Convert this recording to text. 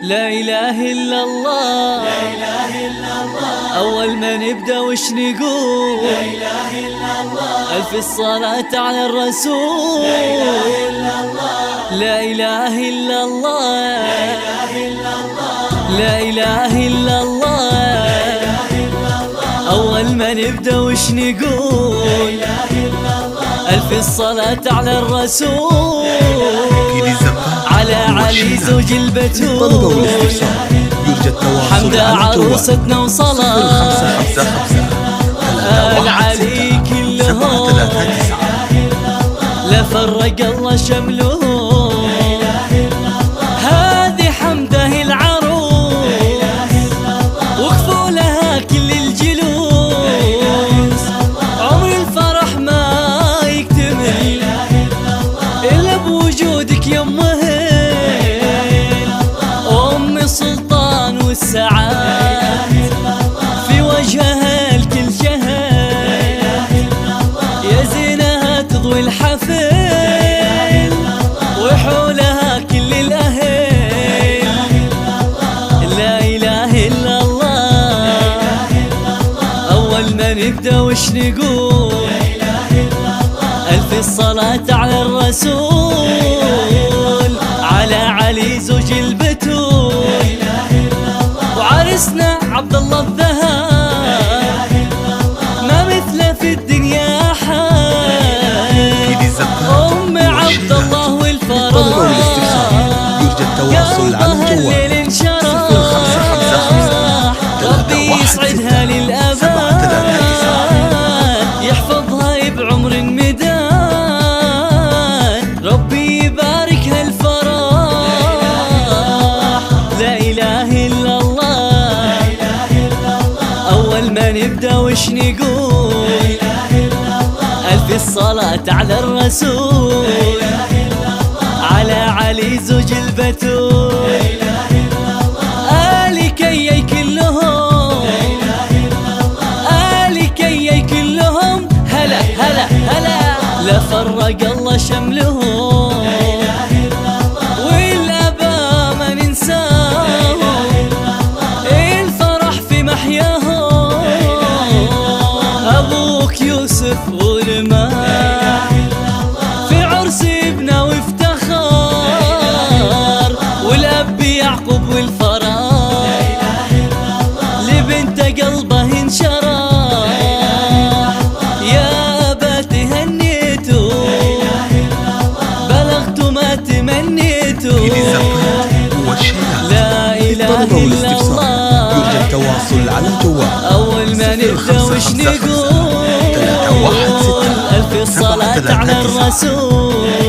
لا إله إلا الله، لا إله إلا الله. أول ما نبدأ وش نقول؟ لا إله إلا الله. ألف الصلاة على الرسول. لا إله إلا الله، لا إله إلا الله، لا إله إلا الله، لا إله إلا الله. أول ما نبدأ وش نقول؟ لا إله إلا الله. ألف الصلاة على الرسول، على علي زوج البتول، حمد عروستنا وصلاة آل علي كلهم، لا فرق الله شملهم. هذه حمده العروس وقفوا لها كل الجلوس، عمر الفرح ما يكتمل إلا بوجودك يمه أم سلطان والسعاد، في وجهها الكل شهد، يا زينها تضوي الحفل وحولها كل الأهل. لا إله إلا الله. أول ما نبدأ وش نقول؟ ألف الصلاة على الرسول، على علي زوج البتول، وعرسنا عبد الله الذهب، ما مثله في الدنيا حال. أم عبد الله والفرح قلبها الليل انشرح، ربي يسعدها للأبد، يحفظها بعمر مداد، ربي يباركها الفرح. لا إله إلا الله. أول ما نبدأ وش نقول؟ ألف الصلاة على الرسول، على علي زوج البتول، آل كيي كلهم، آل كيي كلهم، هلا هلا هلا، لا فرق الله شملهم، والأبا ما ننساهم، الفرح في محياهم. أبوك يوسف ولما في عرس ابنه وافتخار، والأب يعقوب والفرح لبنت قلبه انشرح. يا أبا تهنيتو بلغت ما تمنيتو. لا إله إلا الله. يرجى التواصل على الجوال. أول ما نبدأ وش نقول؟ ألف الصلاة على الرسول.